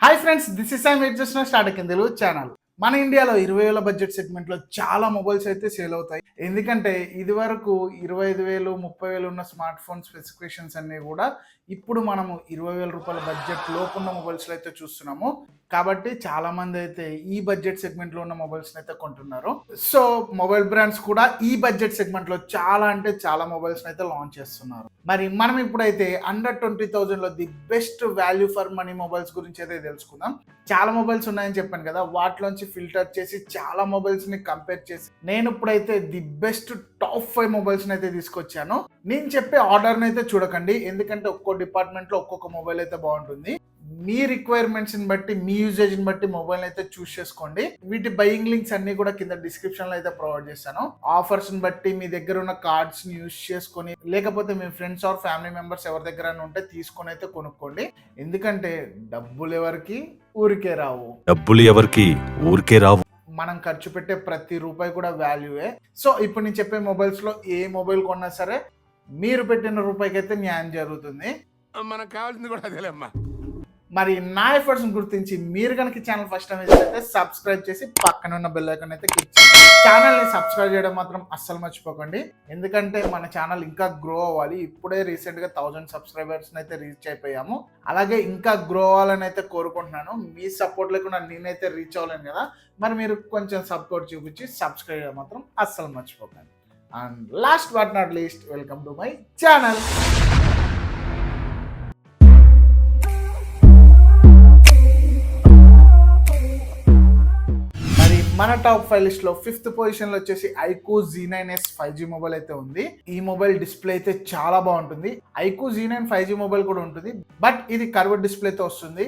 Hi friends, this is I made just start Telugu channel. మన ఇండియాలో 20,000 budget సెగ్మెంట్లో చాలా మొబైల్స్ అయితే సేల్ అవుతాయి. ఎందుకంటే ఇది వరకు 25,000, 30,000 ఉన్న స్మార్ట్ ఫోన్ స్పెసిఫికేషన్స్ అన్నీ కూడా ఇప్పుడు మనము 20,000 రూపాయల బడ్జెట్ లోపున్న మొబైల్స్లో అయితే చూస్తున్నాము. కాబట్టి చాలా మంది అయితే ఈ బడ్జెట్ సెగ్మెంట్లో ఉన్న మొబైల్స్ అయితే కొంటున్నారు. సో మొబైల్ బ్రాండ్స్ కూడా ఈ బడ్జెట్ సెగ్మెంట్లో చాలా అంటే చాలా మొబైల్స్ అయితే లాంచ్ చేస్తున్నారు. మరి మనం ఇప్పుడైతే అండర్ 20,000లో the best value for money mobiles గురించి అయితే తెలుసుకుందాం. చాలా మొబైల్స్ ఉన్నాయని చెప్పాను కదా, వాటిలోంచి ఫిల్టర్ చేసి చాలా మొబైల్స్ ని కంపేర్ చేసి నేను ఇప్పుడైతే ది బెస్ట్ టాప్ 5 మొబైల్స్ అయితే తీసుకొచ్చాను. నేను చెప్పే ఆర్డర్ అయితే చూడకండి, ఎందుకంటే ఒక్కో డిపార్ట్మెంట్ లో ఒక్కొక్క మొబైల్ అయితే బాగుంటుంది. మీ రిక్వైర్మెంట్స్ ని బట్టి, మీ యూజేజ్ ని బట్టి మొబైల్ అయితే చూస్ చేసుకోండి. వీటి బయింగ్ లింక్స్ అన్ని కూడా కింద డిస్క్రిప్షన్ లో అయితే ప్రొవైడ్ చేస్తాను. ఆఫర్స్ ని బట్టి మీ దగ్గర ఉన్న కార్డ్స్ ని యూజ్ చేసుకొని, లేకపోతే మీ ఫ్రెండ్స్ ఆర్ ఫ్యామిలీ మెంబర్స్ ఎవరి దగ్గర ఉంటే తీసుకొని అయితే కొనుక్కోండి. ఎందుకంటే డబ్బులు ఎవరికి ఊరికే రావు. మనం ఖర్చు పెట్టే ప్రతి రూపాయి కూడా వాల్యూవే. సో ఇప్పుడు నేను చెప్పే మొబైల్స్ లో ఏ మొబైల్ కొన్నా సరే మీరు పెట్టిన రూపాయికి అయితే న్యాయం జరుగుతుంది. మనకు కావాల్సింది కూడా అదేలేమ్మా. మరి నా ఎఫర్ట్స్ గుర్తించి మీరు కనుక ఛానల్ ఫస్ట్ టైం అయితే సబ్స్క్రైబ్ చేసి పక్కన ఉన్న బెల్ ఐకాన్ అయితే క్లిక్ చేయండి. ఛానల్ని సబ్స్క్రైబ్ చేయడం మాత్రం అస్సలు మర్చిపోకండి, ఎందుకంటే మన ఛానల్ ఇంకా గ్రో అవ్వాలి. ఇప్పుడే రీసెంట్గా 1000 సబ్స్క్రైబర్స్ అయితే రీచ్ అయిపోయాము. అలాగే ఇంకా గ్రో అవ్వాలని అయితే కోరుకుంటున్నాను. మీ సపోర్ట్ లేకుండా నేనైతే రీచ్ అవ్వలేను కదా. మరి మీరు కొంచెం సపోర్ట్ చూపించి సబ్స్క్రైబ్ చేయడం మాత్రం అస్సలు మర్చిపోకండి. And last but not least, welcome to my channel. మన టాప్ 5 లిస్ట్ లో 5th పొజిషన్ లో వచ్చేసి iQOO Z9s 5G మొబైల్ అయితే ఉంది. ఈ మొబైల్ డిస్ప్లే అయితే చాలా బాగుంటుంది. iQOO Z9 5G మొబైల్ కూడా ఉంటుంది, బట్ ఇది కర్వ్డ్ డిస్ప్లే తో వస్తుంది.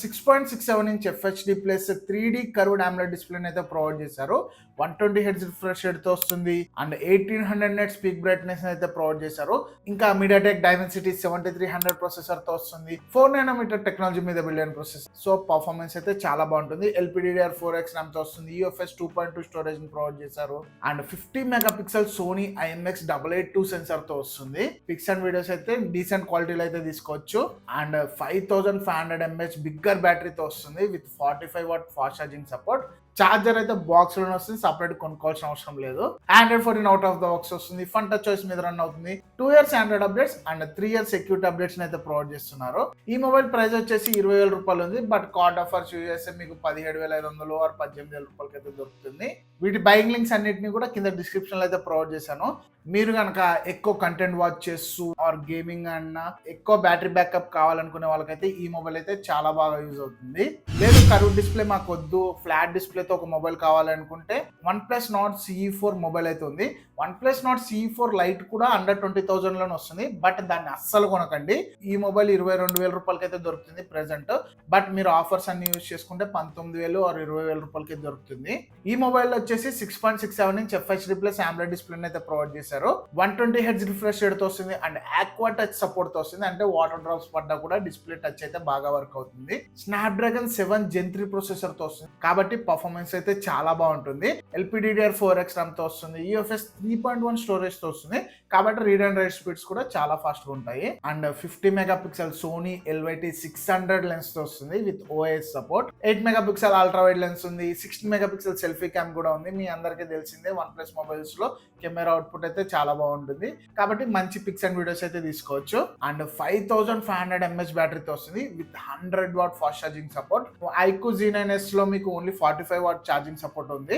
6.67 inch FHD plus 3D curved AMOLED డిస్ప్లేని అయితే ప్రొవైడ్ చేశారు. 120 Hz రిఫ్రెష్ రేట్ తో వస్తుంది అండ్ 1800 nits పీక్ బ్రైట్నెస్ అయితే ప్రొవైడ్ చేశారు. ఇంకా MediaTek Dimensity 7300 ప్రాసెసర్ తో వస్తుంది. 4nm టెక్నాలజీ మీద బిల్డ్ అయిన ప్రాసెసర్. సో పర్ఫార్మెన్స్ అయితే చాలా బాగుంటుంది. LPDDR4X RAM తో వస్తుంది. UFS 2.2 స్టోరేజ్ ని ప్రొవైడ్ చేశారు and 50 megapixel Sony IMX882 sensor తో వస్తుంది. పిక్స్ అండ్ వీడియోస్ అయితే డీసెంట్ క్వాలిటీలో అయితే తీసుకోవచ్చు అండ్ 5500 mAh బిగ్గర్ బ్యాటరీతో వస్తుంది with 45 watt fast charging support. Charger అయితే బాక్స్ లోనే వస్తుంది, సపరేట్ కొనుక్కోవాల్సిన అవసరం లేదు. Android 14 out of the box వస్తుంది. ఫన్ టచ్ చాయిస్ మీద రన్ అవుతుంది. 2 years Android updates and 3 years security updates అయితే ప్రొవైడ్ చేస్తున్నారు. ఈ మొబైల్ ప్రైస్ వచ్చేసి 20,000 రూపాయలు ఉంది, బట్ కార్డ్ ఆఫర్స్ యూజ్ చేస్తే మీకు 17,500 ఆర్ 18,000 రూపాయలకి అయితే దొరుకుతుంది. వీటి బయింగ్ లింక్స్ అన్నిటిని కూడా కింద డిస్క్రిప్షన్ లో అయితే ప్రొవైడ్ చేశాను. మీరు కనుక ఎక్కువ కంటెంట్ వాచ్ చేస్తూ ఆర్ గేమింగ్ అన్న ఎక్కువ బ్యాటరీ బ్యాకప్ కావాలనుకునే వాళ్ళకైతే ఈ మొబైల్ అయితే చాలా బాగా యూజ్ అవుతుంది. లేదు కర్వ్ డిస్ప్లే మాకు వద్దు, ఫ్లాట్ డిస్ప్లే తో ఒక మొబైల్ కావాలనుకుంటే OnePlus Nord CE4 మొబైల్ అయితే ఉంది. OnePlus Nord CE4 లైట్ కూడా అండర్ 20,000 లోనే వస్తుంది, బట్ దాన్ని అస్సలు కొనకండి. ఈ మొబైల్ 22,000 రూపాయలకి అయితే దొరుకుతుంది ప్రెసెంట్, బట్ మీరు ఆఫర్స్ అన్ని యూజ్ చేసుకుంటే 19,000 ఆర్ 20,000 రూపాయలకి దొరుకుతుంది. ఈ మొబైల్ వచ్చేసి 6.67 inch FHD plus AMOLED display అయితే ప్రొవైడ్ చేశారు. 120 Hz రిఫ్రెష్ రేట్ తో వస్తుంది అండ్ ఆక్వా టచ్ సపోర్ట్ తో వస్తుంది. అంటే వాటర్ డ్రాప్స్ పడ్డా కూడా డిస్ప్లే టచ్ అయితే బాగా వర్క్ అవుతుంది. Snapdragon 7 Gen 3 ప్రాసెసర్ తో వస్తుంది, కాబట్టి పర్ఫార్మెన్స్ అయితే చాలా బాగుంటుంది. LPDDR4X RAM తో వస్తుంది. UFS 3.1 స్టోరేజ్ తో వస్తుంది, కాబట్టి రీడ్ అండ్ రైట్ స్పీడ్స్ కూడా చాలా ఫాస్ట్ గా ఉంటాయి. And 50 megapixel Sony LYT 600 lens తో వస్తుంది with OIS support. 8 megapixel ultra wide lens ఉంది. 16 మెగాపిక్సెల్ సెల్ఫీ క్యామ్ కూడా ఉంది. మీ అందరికీ తెలిసిందే OnePlus మొబైల్స్ లో కెమెరా అవుట్పుట్ అయితే చాలా బాగుంటుంది, కాబట్టి మంచి పిక్స్ అండ్ వీడియోస్ అయితే తీసుకోవచ్చు. అండ్ 5500 mAh బ్యాటరీతో వస్తుంది with 100 what fast charging support. iQOO Z9s లో మీకు ఓన్లీ 45 వాట్ ఛార్జింగ్ సపోర్ట్ ఉంది,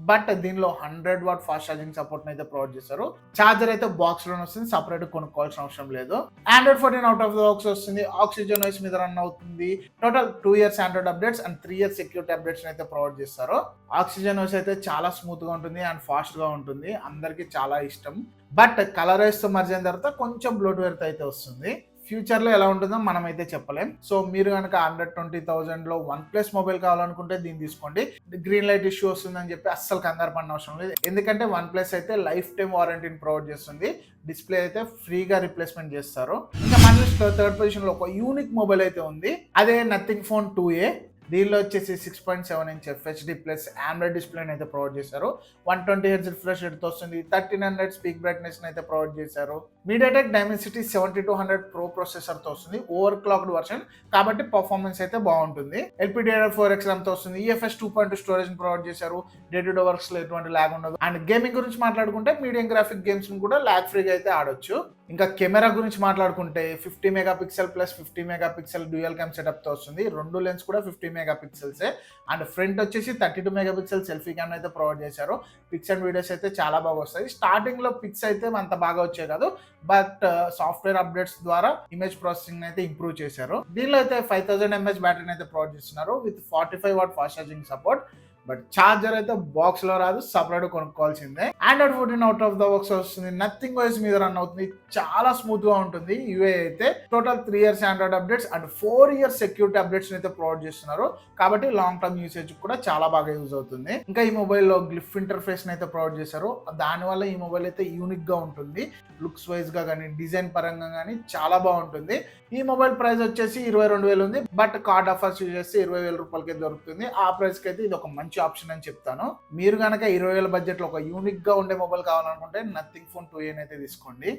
బట్ దీనిలో 100 వాట్ ఫాస్ట్ ఛార్జింగ్ సపోర్ట్ అయితే ప్రొవైడ్ చేశారు. ఛార్జర్ అయితే బాక్స్ లోనే వస్తుంది, సపరేట్ కొనుక్కోవాల్సిన అవసరం లేదు. Android 14 out of the box వస్తుంది. ఆక్సిజన్ OS మీద రన్ అవుతుంది. Total 2 years Android updates and 3 years security updates అయితే ప్రొవైడ్ చేస్తారు. ఆక్సిజన్ OS అయితే చాలా స్మూత్ గా ఉంటుంది అండ్ ఫాస్ట్ గా ఉంటుంది, అందరికి చాలా ఇష్టం. బట్ కలర్ రైస్ తో మర్జ్ అయిన తర్వాత కొంచెం బ్లోట్వేర్ అయితే వస్తుంది. ఫ్యూచర్ లో ఎలా ఉంటుందో మనం అయితే చెప్పలేం. సో మీరు కనుక అండర్ 20,000 లో OnePlus మొబైల్ కావాలనుకుంటే దీన్ని తీసుకోండి. గ్రీన్ లైట్ ఇష్యూ వస్తుందని చెప్పి అస్సలు కంగారు పడిన అవసరం లేదు, ఎందుకంటే OnePlus అయితే లైఫ్ టైం వారంటీని ప్రొవైడ్ చేస్తుంది. డిస్ప్లే అయితే ఫ్రీగా రిప్లేస్మెంట్ చేస్తారు. ఇంకా మన లిస్ట్ లో 3rd పొజిషన్ లో ఒక యూనిక్ మొబైల్ అయితే ఉంది, అదే నథింగ్ ఫోన్ 2A. దీనిలో వచ్చేసి 6.7 inch FHD plus AMOLED display అయితే ప్రొవైడ్ చేశారు. 120 Hz రిఫ్రెష్ రేట్తో వస్తుంది. 1300 స్పీక్ బ్రైట్నెస్ అయితే ప్రొవైడ్ చేశారు. మీడియాటెక్ డైమెన్సిటీ 7200 ప్రో ప్రాసెసర్ తో వస్తుంది. ఓవర్ క్లాక్డ్ వర్షన్ కాబట్టి పర్ఫార్మెన్స్ అయితే బాగుంటుంది. LPDDR4X RAM తో వస్తుంది. UFS 2.2 స్టోరేజ్ ప్రొవైడ్ చేశారు. డే టు డే వర్క్స్ లో ఎటువంటి ల్యాగ్ ఉండదు. అండ్ గేమింగ్ గురించి మాట్లాడుకుంటే మీడియం గ్రాఫిక్ గేమ్స్ కూడా ల్యాగ్ ఫ్రీగా అయితే ఆడొచ్చు. ఇంకా కెమెరా గురించి మాట్లాడుకుంటే 50 megapixel plus 50 megapixel dual cam setup తో వస్తుంది. రెండు లెన్స్ కూడా 50 మెగాపిక్సెల్సే. అండ్ ఫ్రంట్ వచ్చేసి 32 మెగాపిక్సెల్ సెల్ఫీ క్యామ్ అయితే ప్రొవైడ్ చేశారు. పిక్స్ అండ్ వీడియోస్ అయితే చాలా బాగా వస్తాయి. స్టార్టింగ్ లో పిక్స్ అయితే అంత బాగా వచ్చాయి కాదు, బట్ సాఫ్ట్వేర్ అప్డేట్స్ ద్వారా ఇమేజ్ ప్రాసెసింగ్ అయితే ఇంప్రూవ్ చేశారు. దీనిలో అయితే 5000 mAh బ్యాటరీని అయితే ప్రొవైడ్ చేస్తున్నారు with 45 watt fast charging support. But charger అయితే బాక్స్ లో రాదు, సపరేట్ కొనుక్కోవాల్సిందే. Android 14 out of the box వస్తుంది. నథింగ్ వాయిస్ మీద రన్ అవుతుంది. చాలా స్మూత్ గా ఉంటుంది. యూఐ అయితే total 3 years Android updates and 4 years security updates అయితే ప్రొవైడ్ చేస్తున్నారు. కాబట్టి లాంగ్ టర్మ్ యూసేజ్ కూడా చాలా బాగా యూజ్ అవుతుంది. ఇంకా ఈ మొబైల్ లో గ్లిఫ్ ఇంటర్ఫేస్ అయితే ప్రొవైడ్ చేశారు. దానివల్ల ఈ మొబైల్ అయితే యూనిక్ గా ఉంటుంది. లుక్స్ వైజ్ గా కానీ డిజైన్ పరంగా కానీ చాలా బాగుంటుంది. ఈ మొబైల్ ప్రైస్ వచ్చేసి 22,000 ఉంది. బట్ కార్డ్ ఆఫర్స్ యూజ్ చేస్తే 20,000 రూపాయలకి దొరుకుతుంది. ఆ ప్రైస్ కి అయితే ఇది ఒక మంచి ఆప్షన్ అని చెప్తాను. మీరు కనుక 20,000 బడ్జెట్ లో ఒక యూనిక్ గా ఉండే మొబైల్ కావాలనుకుంటే నథింగ్ ఫోన్ 2A అయితే తీసుకోండి.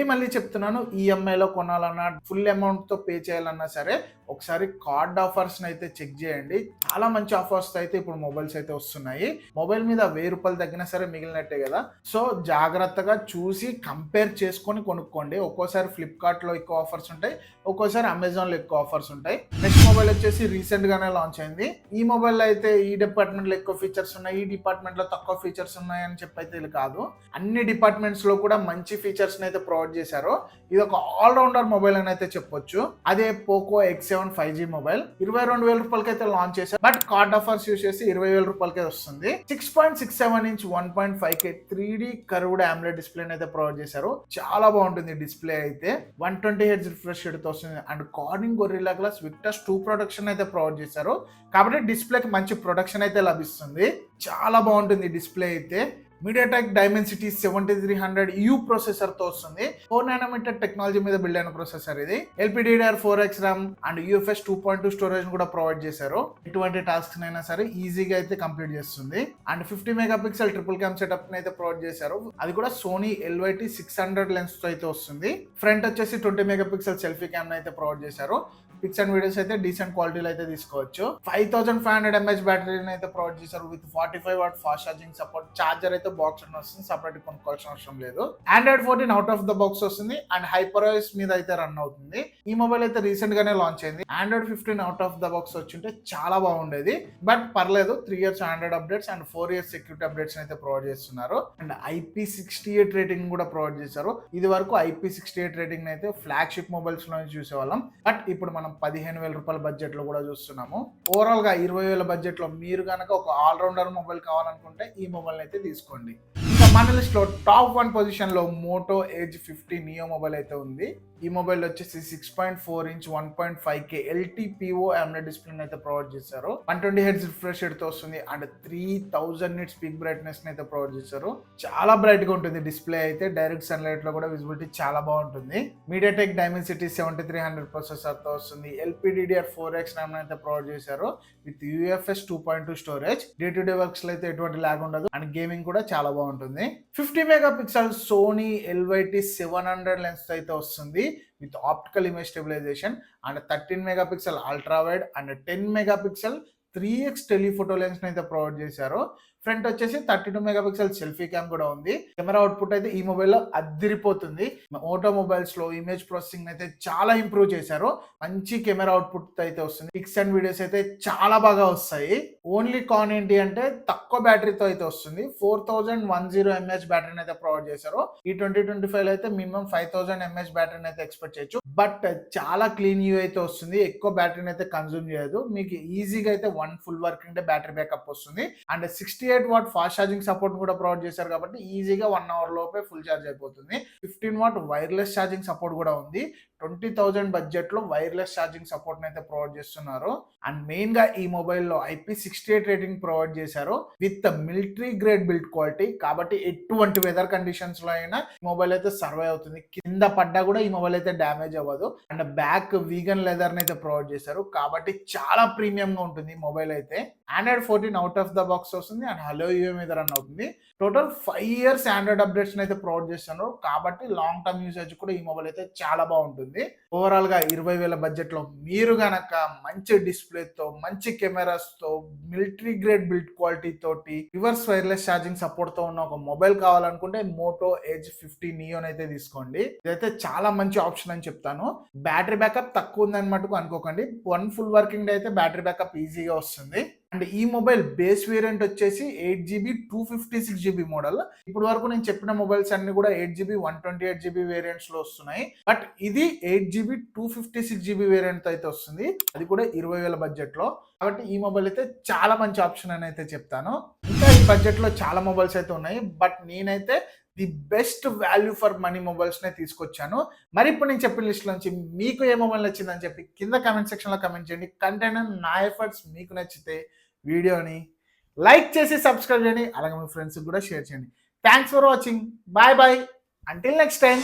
మళ్ళీ చెప్తున్నాను, ఈఎంఐ లో కొనాలన్నా ఫుల్ అమౌంట్ తో పే చేయాలన్నా సరే ఒకసారి కార్డ్ ఆఫర్స్ అయితే చెక్ చేయండి. చాలా మంచి ఆఫర్స్ అయితే ఇప్పుడు మొబైల్స్ అయితే వస్తున్నాయి. మొబైల్ మీద 1000 రూపాయలు తగ్గినా సరే మిగిలినట్టే కదా. సో జాగ్రత్తగా చూసి కంపేర్ చేసుకొని కొనుక్కోండి. ఒక్కోసారి ఫ్లిప్కార్ట్ లో ఎక్కువ ఆఫర్స్ ఉంటాయి, ఒక్కోసారి అమెజాన్ లో ఎక్కువ ఆఫర్స్ ఉంటాయి. నెక్స్ట్ మొబైల్ వచ్చేసి రీసెంట్ గానే లాంచ్ అయింది. ఈ మొబైల్ లో అయితే ఈ డిపార్ట్మెంట్ లో ఎక్కువ ఫీచర్స్ ఉన్నాయి, ఈ డిపార్ట్మెంట్ లో తక్కువ ఫీచర్స్ ఉన్నాయి అని చెప్పైతే ఇది కాదు. అన్ని డిపార్ట్మెంట్స్ లో కూడా మంచి ఫీచర్స్ అయితే ప్రొవైడ్ చేశారు. ఇది ఒక ఆల్రౌండర్ మొబైల్ అని అయితే చెప్పొచ్చు. అదే పోకో X7 5G మొబైల్ 22,000 రూపాయలకి అయితే లాంచ్ చేశారు. బట్ కార్డ్ ఆఫర్స్ యూస్ చేసి 20,000 రూపాయలకే వస్తుంది. 6.67 inch 1.5K 3D curved AMOLED display అయితే ప్రొవైడ్ చేశారు. చాలా బాగుంటుంది డిస్ప్లే అయితే. 120 Hz రిఫ్రెష్ రేట్ తో వస్తుంది. And Corning Gorilla Glass Victus 2 protection అయితే ప్రొవైడ్ చేశారు. కాబట్టి డిస్ప్లేకి మంచి ప్రొడక్షన్ అయితే లభిస్తుంది. చాలా బాగుంటుంది డిస్ప్లే అయితే. మీడియాటెక్ డైమెన్సిటీ 7300U ప్రాసెసర్ తో వస్తుంది. 4nm టెక్నాలజీ మీద బిల్డ్ అయిన ప్రాసెసర్ ఇది. LPDDR4X RAM and UFS 2.2 storage కూడా ప్రొవైడ్ చేశారు. ఎటువంటి టాస్క్ అయినా సరే ఈజీగా అయితే కంప్లీట్ చేస్తుంది. And 50 megapixel triple cam setup అయితే ప్రొవైడ్ చేశారు. అది కూడా సోనీ LYT 600 లెన్స్ తో అయితే వస్తుంది. ఫ్రంట్ వచ్చేసి 20 మెగాపిక్సెల్ సెల్ఫీ క్యామ్ అయితే ప్రొవైడ్ చేశారు. పిక్స్ అండ్ వీడియోస్ అయితే డీసెంట్ క్వాలిటీలో అయితే తీసుకోవచ్చు. 5500 mAh బ్యాటరీని అయితే ప్రొవైడ్ చేశారు with 45 watt fast charging support. Charger అయితే బాక్స్ వస్తుంది, సపరేట్ కొనుక్కోవాల్సిన అవసరం లేదు. Android 14 out of the box వస్తుంది అండ్ HyperOS మీద అయితే రన్ అవుతుంది. ఈ మొబైల్ అయితే రీసెంట్ గానే లాంచ్ అయింది. Android 15 out of the box వచ్చింటే చాలా బాగుండేది. బట్ పర్లేదు, 3 years Android updates and 4 years security updates అయితే ప్రొవైడ్ చేస్తున్నారు. అండ్ IP68 రేటింగ్ కూడా ప్రొవైడ్ చేశారు. ఇది వరకు IP68 రేటింగ్ అయితే ఫ్లాగ్షిప్ మొబైల్స్ లో చూసేవాళ్ళం. బట్ ఇప్పుడు మనం 15,000 రూపాయల బడ్జెట్ లో కూడా చూస్తున్నాము. ఓవరాల్ గా 20,000 బడ్జెట్ లో మీరు కనుక ఒక ఆల్రౌండర్ మొబైల్ కావాలనుకుంటే ఈ మొబైల్ అయితే తీసుకోండి. ఇంకా మన లిస్ట్ లో టాప్ 1 పొజిషన్ లో మోటో ఎడ్జ్ 50 నియో మొబైల్ అయితే ఉంది. ఈ మొబైల్ వచ్చేసి 6.4 inch 1.5K LTPO AMOLED display అయితే ప్రొవైడ్ చేశారు. 120 Hz రిఫ్రెష్ రేట్ తో వస్తుంది అండ్ 3000 nits పీక్ బ్రైట్నెస్ అయితే ప్రొవైడ్ చేశారు. చాలా బ్రైట్ గా ఉంటుంది డిస్ప్లే అయితే. డైరెక్ట్ సన్లైట్ లో కూడా విజిబిలిటీ చాలా బాగుంటుంది. మీడియాటెక్ డైమెన్సిటీ 7300 ప్రాసెసర్ తో వస్తుంది. LPDDR4X RAM అయితే ప్రొవైడ్ చేశారు with UFS 2.2 storage. Day to day works లో అయితే ఎటువంటి ల్యాగ్ ఉండదు అండ్ గేమింగ్ కూడా చాలా బాగుంటుంది. 50 మెగాపిక్సెల్ సోనీ LYT 700 లెన్స్ అయితే వస్తుంది with optical image stabilisation and 13 megapixel ultra wide and 10 megapixel 3x telephoto lens అయితే ప్రొవైడ్ చేశారు. ఫ్రంట్ వచ్చేసి 32 మెగాపిక్సెల్ సెల్ఫీ క్యామ్ కూడా ఉంది. కెమెరా అవుట్పుట్ అయితే ఈ మొబైల్లో అద్దిరిపోతుంది. మోటో మొబైల్స్ లో ఇమేజ్ ప్రాసెసింగ్ అయితే చాలా ఇంప్రూవ్ చేశారు. మంచి కెమెరా అవుట్పుట్ అయితే వస్తుంది. పిక్స్ అండ్ వీడియోస్ అయితే చాలా బాగా వస్తాయి. ఓన్లీ కాన్ ఏంటి అంటే తక్కువ బ్యాటరీతో అయితే వస్తుంది. 4110 mAh బ్యాటరీని అయితే ప్రొవైడ్ చేశారు. ఈ 2025 అయితే మినిమం 5000 mAh బ్యాటరీని అయితే ఎక్స్పెక్ట్ చేయొచ్చు. బట్ చాలా క్లీన్ యూ అయితే వస్తుంది. ఎక్కువ బ్యాటరీని అయితే కన్జ్యూమ్ చేయదు. మీకు ఈజీగా అయితే 1 full working day battery backup వస్తుంది. And 68 watt fast charging support కూడా ప్రొవైడ్ చేశారు కాబట్టి ఈజీగా 1 hour లోపే ఫుల్ ఛార్జ్ అయిపోతుంది. 15 వాట్ వైర్లెస్ ఛార్జింగ్ సపోర్ట్ కూడా ఉంది. 20,000 బడ్జెట్ లో వైర్లెస్ ఛార్జింగ్ సపోర్ట్ అయితే ప్రొవైడ్ చేస్తున్నారు. అండ్ మెయిన్ గా ఈ మొబైల్ లో IP68 రేటింగ్ ప్రొవైడ్ చేశారు with military grade build quality. కాబట్టి ఎటువంటి వెదర్ కండిషన్స్ లో అయినా ఈ మొబైల్ అయితే సర్వైవ్ అవుతుంది. కింద పడ్డా కూడా ఈ మొబైల్ అయితే డ్యామేజ్ అవ్వదు. అండ్ బ్యాక్ వీగన్ లెదర్ అయితే ప్రొవైడ్ చేశారు కాబట్టి చాలా ప్రీమియం గా ఉంటుంది మొబైల్ అయితే. Android 14 out of the box వస్తుంది అండ్ హలో యూఏ మీద రన్ అవుతుంది. టోటల్ 5 years ఆండ్రాయిడ్ అప్డేట్స్ అయితే ప్రొవైడ్ చేస్తున్నారు కాబట్టి లాంగ్ టర్మ్ యూసేజ్ కూడా ఈ మొబైల్ అయితే చాలా బాగుంటుంది. ఓవరాల్ గా 20,000 బడ్జెట్ లో మీరు గనక మంచి డిస్ప్లేతో, మంచి కెమెరాస్ తో, మిలిటరీ గ్రేడ్ బిల్డ్ క్వాలిటీ తోటి, రివర్స్ వైర్లెస్ ఛార్జింగ్ సపోర్ట్ తో ఉన్న ఒక మొబైల్ కావాలనుకుంటే మోటో ఎడ్జ్ 50 నియోన్ అయితే తీసుకోండి. ఇదైతే చాలా మంచి ఆప్షన్ అని చెప్తాను. బ్యాటరీ బ్యాకప్ తక్కువ ఉందని మటుకు అనుకోకండి. 1 full వర్కింగ్ డే అయితే బ్యాటరీ బ్యాకప్ ఈజీగా వస్తుంది. అండ్ ఈ మొబైల్ బేస్ వేరియంట్ వచ్చేసి 8GB 256GB మోడల్. ఇప్పుడు వరకు నేను చెప్పిన మొబైల్స్ అన్ని కూడా 8GB 128GB వేరియంట్స్ లో వస్తున్నాయి. బట్ ఇది 8GB 256GB వేరియంట్ అయితే వస్తుంది. అది కూడా 20,000 బడ్జెట్ లో. కాబట్టి ఈ మొబైల్ అయితే చాలా మంచి ఆప్షన్ అని అయితే చెప్తాను. ఇంకా ఈ బడ్జెట్ లో చాలా మొబైల్స్ అయితే ఉన్నాయి. బట్ నేనైతే the best value for money mobiles నే తీసుకొచ్చాను. మరి ఇప్పుడు నేను చెప్పిన లిస్ట్ నుంచి మీకు ఏ మొబైల్ నచ్చిందని చెప్పి కింద కామెంట్ సెక్షన్ లో కామెంట్ చేయండి. కంటెంట్ నా ఎఫర్ట్స్ మీకు నచ్చితే వీడియోని లైక్ చేసి సబ్స్క్రైబ్ చేయండి. అలాగే మీ ఫ్రెండ్స్ కూడా షేర్ చేయండి. Thanks for watching. Bye bye. Until next time.